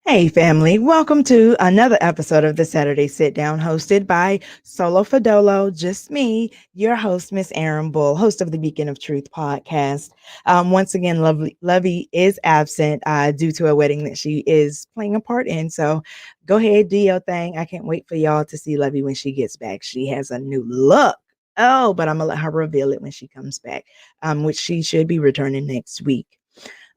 Hey family, welcome to another episode of the Saturday Sit Down hosted by Solo Fodolo, just me, your host, Miss Aaron Bull, host of the Beacon of Truth podcast. Once again, Lovey is absent due to a wedding that she is playing a part in. So go ahead, do your thing. I can't wait for y'all to see Lovey when she gets back. She has a new look. Oh, but I'm going to let her reveal it when she comes back, which she should be returning next week.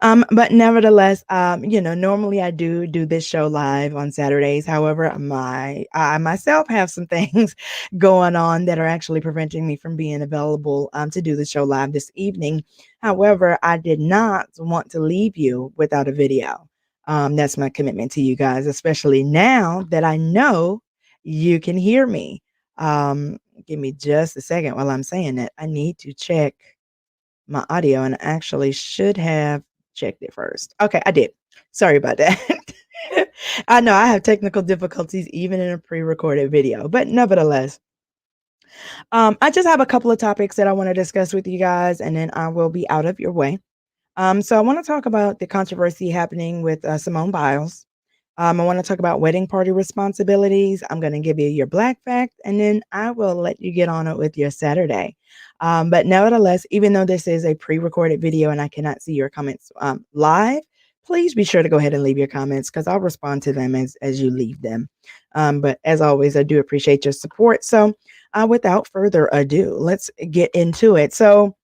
But nevertheless, normally I do this show live on Saturdays. However, I myself have some things going on that are actually preventing me from being available to do the show live this evening. However, I did not want to leave you without a video. That's my commitment to you guys, especially now that I know you can hear me. Give me just a second while I'm saying that. I need to check my audio, and I actually should have checked it first. Okay, I did. Sorry about that. I know I have technical difficulties even in a pre-recorded video, but nevertheless, I just have a couple of topics that I want to discuss with you guys, and then I will be out of your way. So I want to talk about the controversy happening with Simone Biles. I want to talk about wedding party responsibilities. I'm going to give you your black fact, and then I will let you get on it with your Saturday. But nevertheless, even though this is a pre-recorded video and I cannot see your comments live, please be sure to go ahead and leave your comments because I'll respond to them as you leave them. But as always, I do appreciate your support. So without further ado, let's get into it. So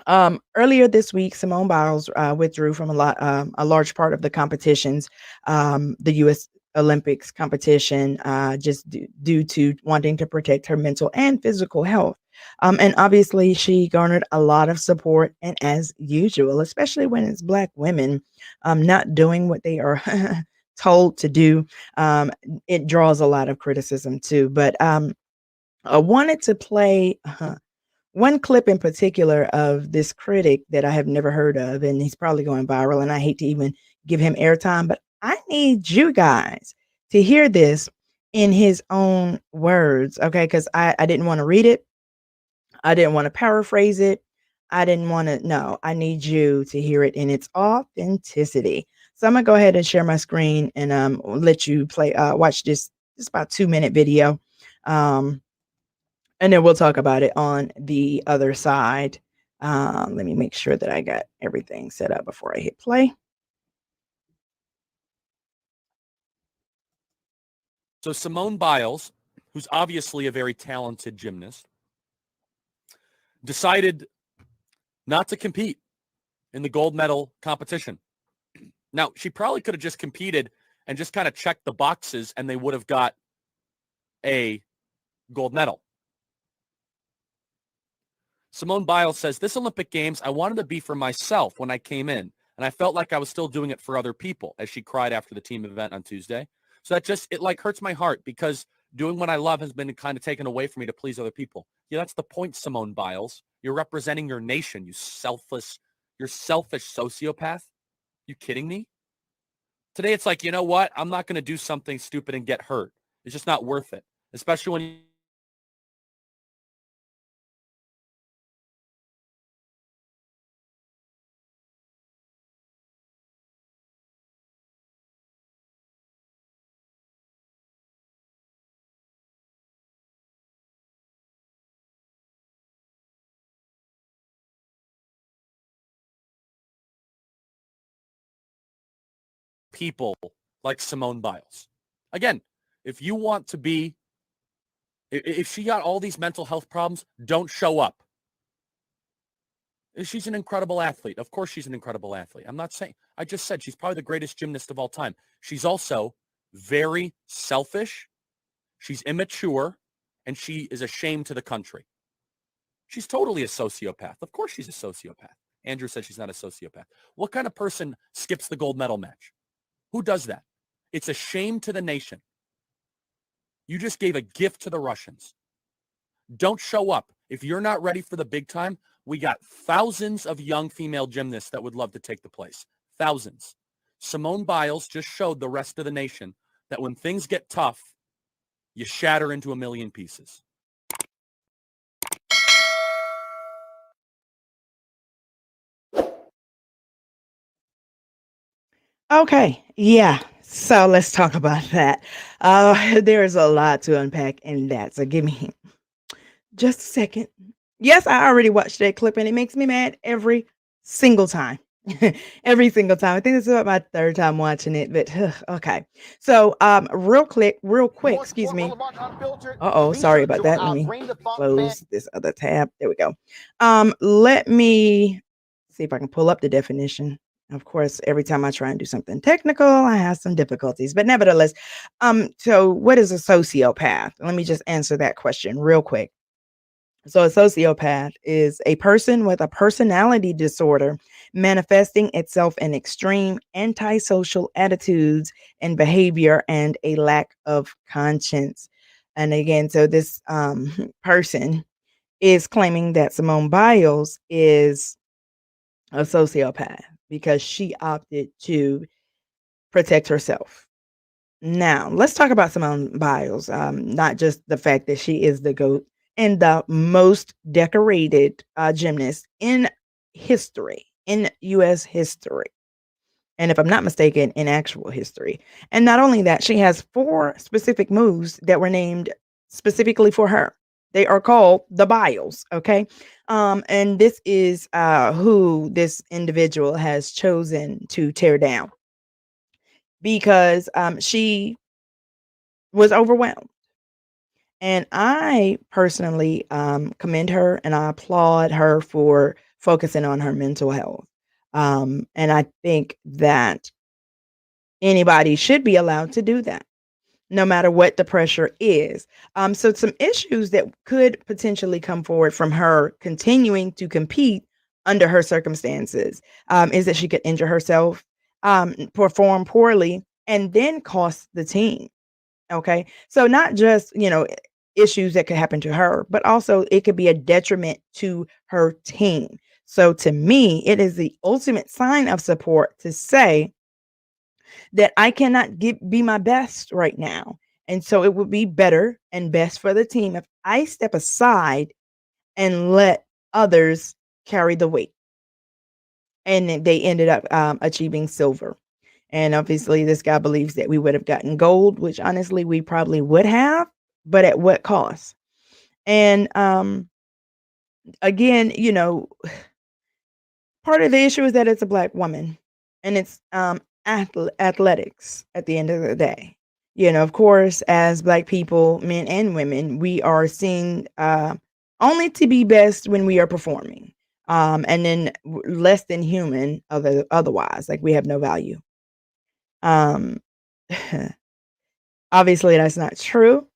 earlier this week, Simone Biles withdrew from a large part of the competitions, the U.S. Olympics competition, just due to wanting to protect her mental and physical health. And obviously, she garnered a lot of support, and as usual, especially when it's Black women not doing what they are told to do, it draws a lot of criticism too. But I wanted to play one clip in particular of this critic that I have never heard of, and he's probably going viral, and I hate to even give him airtime, but I need you guys to hear this in his own words, okay? Because I didn't want to read it. I didn't want to paraphrase it. I didn't want to, no, I need you to hear it in its authenticity. So I'm going to go ahead and share my screen and let you watch this about 2-minute video. And then we'll talk about it on the other side. Let me make sure that I got everything set up before I hit play. So Simone Biles, who's obviously a very talented gymnast, decided not to compete in the gold medal competition. Now, she probably could have just competed and just kind of checked the boxes and they would have got a gold medal. Simone Biles says, this Olympic Games, I wanted to be for myself when I came in, and I felt like I was still doing it for other people, as she cried after the team event on Tuesday. So it like hurts my heart because doing what I love has been kind of taken away from me to please other people. Yeah, that's the point, Simone Biles. You're representing your nation, you're selfish sociopath. You kidding me? Today it's like, you know what? I'm not going to do something stupid and get hurt. It's just not worth it, especially when people like Simone Biles. Again, if she got all these mental health problems, don't show up. She's an incredible athlete. Of course she's an incredible athlete. I just said she's probably the greatest gymnast of all time. She's also very selfish. She's immature, and she is a shame to the country. She's totally a sociopath. Of course she's a sociopath. Andrew said she's not a sociopath. What kind of person skips the gold medal match? Who does that? It's a shame to the nation. You just gave a gift to the Russians. Don't show up. If you're not ready for the big time, we got thousands of young female gymnasts that would love to take the place. Thousands. Simone Biles just showed the rest of the nation that when things get tough, you shatter into a million pieces. Okay, yeah. So let's talk about that. There's a lot to unpack in that. So give me just a second. Yes, I already watched that clip and it makes me mad every single time. Every single time. I think this is about my third time watching it, but okay. So real quick, excuse me. Uh-oh, sorry about that. Let me close this other tab. There we go. Let me see if I can pull up the definition. Of course, every time I try and do something technical, I have some difficulties. But nevertheless, so what is a sociopath? Let me just answer that question real quick. So, a sociopath is a person with a personality disorder manifesting itself in extreme antisocial attitudes and behavior and a lack of conscience. And again, so this person is claiming that Simone Biles is a sociopath because she opted to protect herself. Now, let's talk about Simone Biles, not just the fact that she is the GOAT and the most decorated gymnast in history, in U.S. history. And if I'm not mistaken, in actual history. And not only that, she has 4 specific moves that were named specifically for her. They are called the Biles, okay? And this is who this individual has chosen to tear down because she was overwhelmed. And I personally commend her and I applaud her for focusing on her mental health. And I think that anybody should be allowed to do that, no matter what the pressure is. So, some issues that could potentially come forward from her continuing to compete under her circumstances is that she could injure herself, perform poorly, and then cost the team. Okay. So not just, issues that could happen to her, but also it could be a detriment to her team. So to me, it is the ultimate sign of support to say that I cannot be my best right now. And so it would be better and best for the team if I step aside and let others carry the weight. And then they ended up achieving silver. And obviously, this guy believes that we would have gotten gold, which honestly we probably would have, but at what cost? And again, part of the issue is that it's a black woman, and it's athletics at the end of the day. Of course, as black people, men and women, we are seen only to be best when we are performing, and then less than human otherwise, like we have no value. Um, Obviously, that's not true.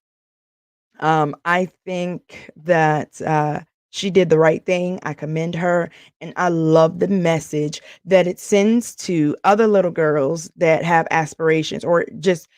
I think that she did the right thing. I commend her, and I love the message that it sends to other little girls that have aspirations, or just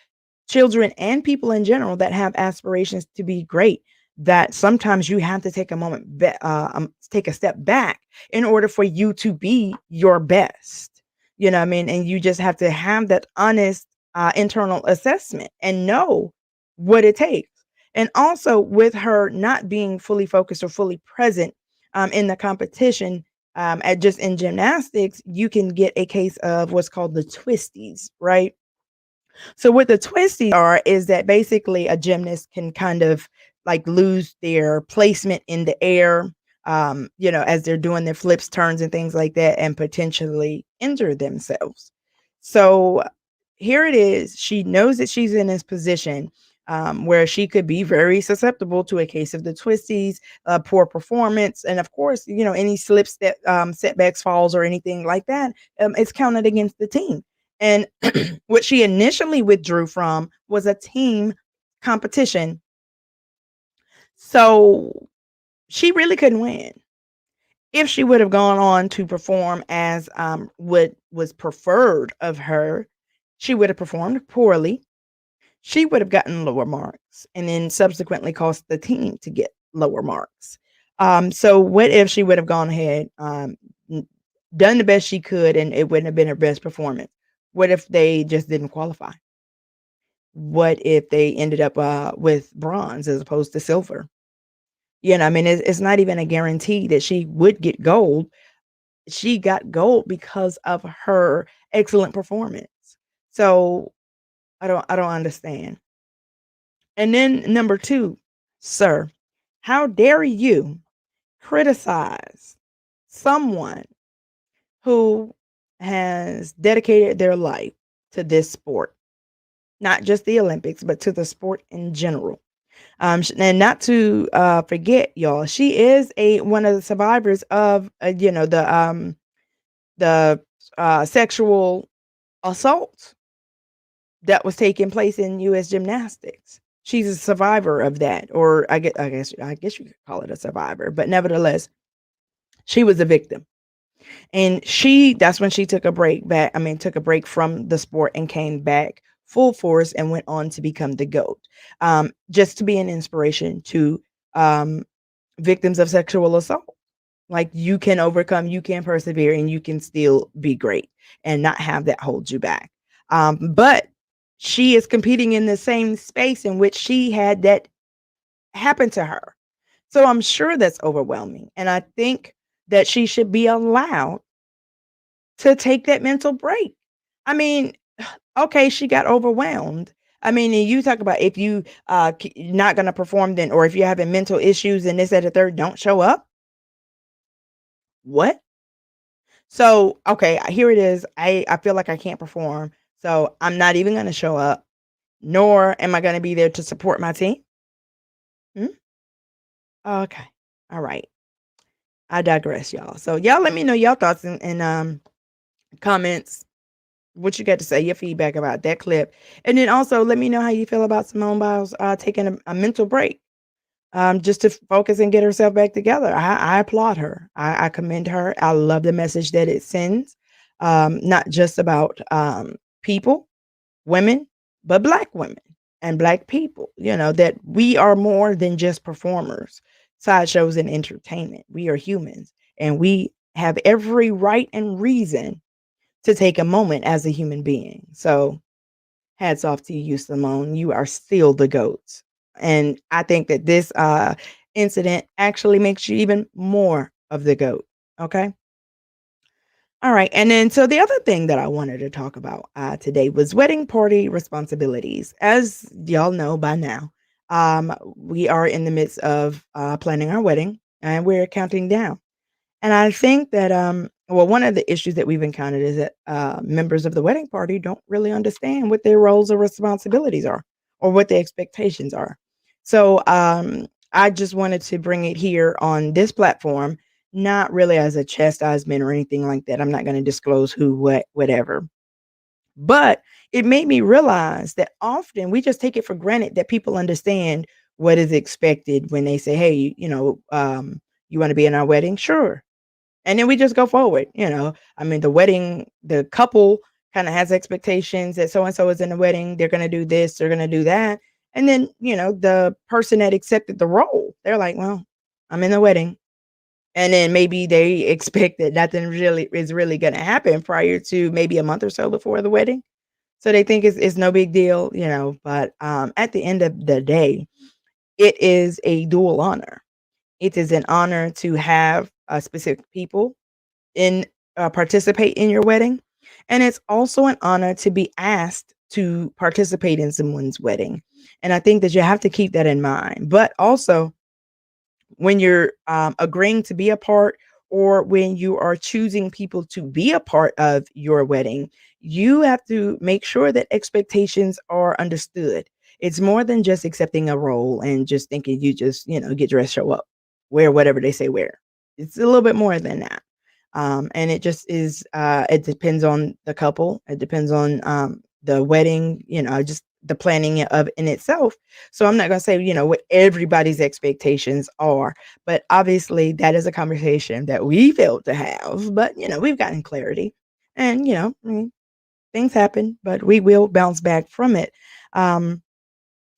children and people in general that have aspirations to be great. That sometimes you have to take a take a step back in order for you to be your best. You know what I mean? And you just have to have that honest internal assessment and know what it takes. And also, with her not being fully focused or fully present in the competition, at just in gymnastics, you can get a case of what's called the twisties, right? So what the twisties are is that basically a gymnast can kind of like lose their placement in the air, as they're doing their flips, turns, and things like that, and potentially injure themselves. So here it is. She knows that she's in this position where she could be very susceptible to a case of the twisties, poor performance, and of course, any slips that setbacks, falls, or anything like that, it's counted against the team. And what she initially withdrew from was a team competition. So she really couldn't win. If she would have gone on to perform as what was preferred of her, She would have performed poorly. She would have gotten lower marks and then subsequently caused the team to get lower marks. So what if she would have gone ahead, done the best she could, and it wouldn't have been her best performance? What if they just didn't qualify? What if they ended up with bronze as opposed to silver? I mean, it's not even a guarantee that she would get gold. She got gold because of her excellent performance. So I don't understand. And then number 2, sir, how dare you criticize someone who has dedicated their life to this sport, not just the Olympics, but to the sport in general. And not to forget, y'all, she is one of the survivors of the sexual assault that was taking place in U.S. gymnastics. She's a survivor of that, or I guess you could call it a survivor, but nevertheless, she was a victim. And that's when she took a break from the sport and came back full force and went on to become the GOAT. Just to be an inspiration to um, victims of sexual assault. Like, you can overcome, you can persevere, and you can still be great and not have that hold you back. But she is competing in the same space in which she had that happen to her. So I'm sure that's overwhelming. And I think that she should be allowed to take that mental break. I mean, okay, she got overwhelmed. I mean, and you talk about, if you not going to perform, then, or if you're having mental issues and this, that, the third, don't show up. What? So, okay, here it is. I feel like I can't perform. So I'm not even going to show up, nor am I going to be there to support my team. Hmm? Okay. All right. I digress, y'all. So y'all let me know your thoughts and comments, what you got to say, your feedback about that clip. And then also let me know how you feel about Simone Biles taking a mental break, just to focus and get herself back together. I applaud her. I commend her. I love the message that it sends, not just about people, women, but Black women and Black people, that we are more than just performers, sideshows, and entertainment. We are humans, and we have every right and reason to take a moment as a human being. So hats off to you, Simone. You are still the GOAT. And I think that this incident actually makes you even more of the GOAT. Okay. All right. And then, so the other thing that I wanted to talk about today was wedding party responsibilities. As y'all know by now, we are in the midst of planning our wedding, and we're counting down. And I think that, well, one of the issues that we've encountered is that members of the wedding party don't really understand what their roles or responsibilities are, or what the expectations are. So I just wanted to bring it here on this platform, not really as a chastisement or anything like that. I'm not going to disclose who, what, whatever. But it made me realize that often we just take it for granted that people understand what is expected when they say, hey, you want to be in our wedding? Sure. And then we just go forward. I mean, the couple kind of has expectations that so and so is in the wedding, they're going to do this, they're going to do that. And then, the person that accepted the role, they're like, well, I'm in the wedding. And then maybe they expect that nothing really is really going to happen prior to maybe a month or so before the wedding. So they think it's no big deal, but at the end of the day, it is a dual honor. It is an honor to have specific people in participate in your wedding, and it's also an honor to be asked to participate in someone's wedding. And I think that you have to keep that in mind. But also, when you're agreeing to be a part, or when you are choosing people to be a part of your wedding, you have to make sure that expectations are understood. It's more than just accepting a role and just thinking you just, get dressed, show up, wear whatever they say wear. It's a little bit more than that. And it just is, it depends on the couple. It depends on the wedding, just the planning of in itself. So I'm not going to say, what everybody's expectations are, but obviously that is a conversation that we failed to have, but, we've gotten clarity. And, Things happen, but we will bounce back from it. Um,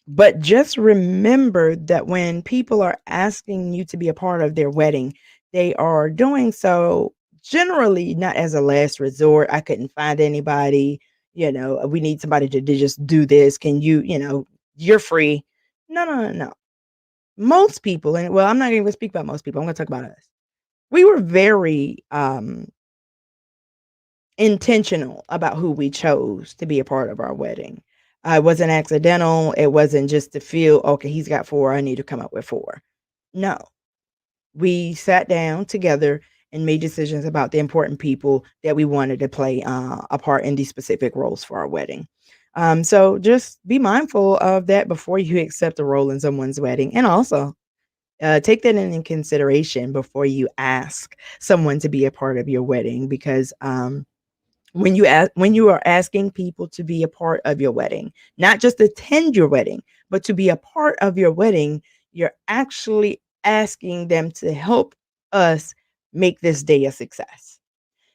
but just remember that when people are asking you to be a part of their wedding, they are doing so generally not as a last resort. I couldn't find anybody, we need somebody to just do this. Can you, you're free. No, no, no, no. Most people, and well, I'm not even going to speak about most people. I'm going to talk about us. We were very intentional about who we chose to be a part of our wedding. It wasn't accidental. It wasn't just to feel, okay, he's got four. I need to come up with four. No, we sat down together and made decisions about the important people that we wanted to play a part in these specific roles for our wedding. So just be mindful of that before you accept a role in someone's wedding. And also, take that in consideration before you ask someone to be a part of your wedding, because when you are asking people to be a part of your wedding, not just attend your wedding, but to be a part of your wedding, you're actually asking them to help us make this day a success.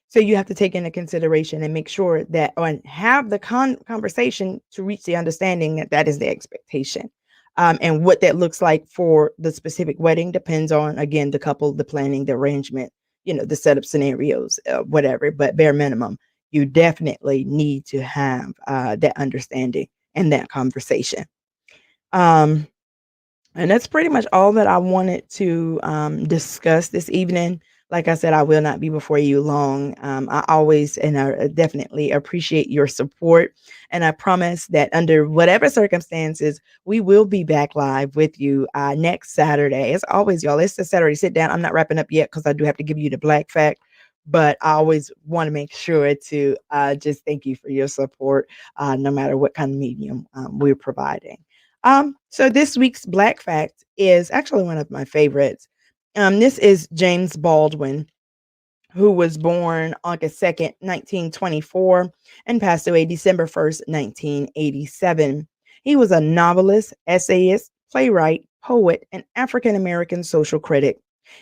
So you have to take into consideration and make sure that, and have the conversation to reach the understanding that that is the expectation. And what that looks like for the specific wedding depends on, again, the couple, the planning, the arrangement, the setup scenarios, whatever. But bare minimum, you definitely need to have that understanding and that conversation. Um, and that's pretty much all that I wanted to discuss this evening. Like I said, I will not be before you long. I always and I definitely appreciate your support. And I promise that under whatever circumstances, we will be back live with you next Saturday. As always, y'all, it's the Saturday sit down. I'm not wrapping up yet because I do have to give you the black fact. But I always want to make sure to just thank you for your support, no matter what kind of medium we're providing. So this week's Black Fact is actually one of my favorites. This is James Baldwin, who was born August 2nd, 1924, and passed away December 1st, 1987. He was a novelist, essayist, playwright, poet, and African American social critic.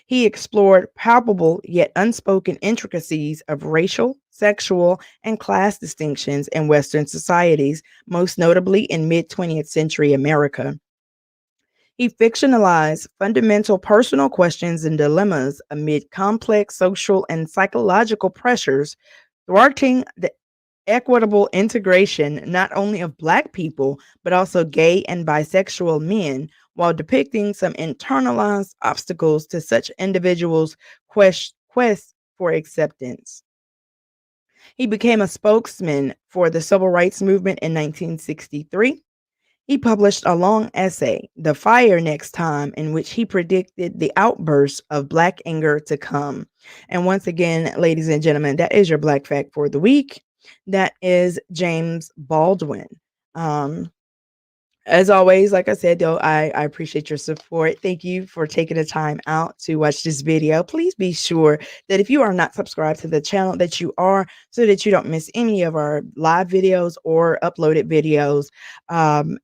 He explored palpable yet unspoken intricacies of racial, sexual, and class distinctions in Western societies, most notably in mid 20th century America. He fictionalized fundamental personal questions and dilemmas amid complex social and psychological pressures, thwarting the equitable integration not only of Black people, but also gay and bisexual men, while depicting some internalized obstacles to such individuals' quest for acceptance. He became a spokesman for the civil rights movement in 1963. He published a long essay, The Fire Next Time, in which he predicted the outburst of Black anger to come. And once again, ladies and gentlemen, that is your Black fact for the week. That is James Baldwin. Um, as always, like I said, though, I appreciate your support. Thank you for taking the time out to watch this video. Please be sure that if you are not subscribed to the channel, that you are, so that you don't miss any of our live videos or uploaded videos.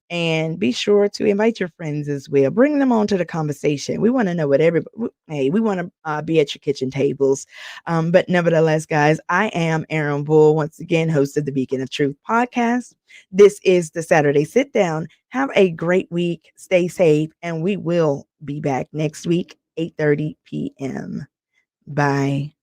And be sure to invite your friends as well. Bring them on to the conversation. We want to know what everybody, hey, we want to be at your kitchen tables. But nevertheless, guys, I am Aaron Bull, once again, host of the Beacon of Truth podcast. This is the Saturday Sit Down. Have a great week. Stay safe, and we will be back next week, 8:30 p.m. Bye.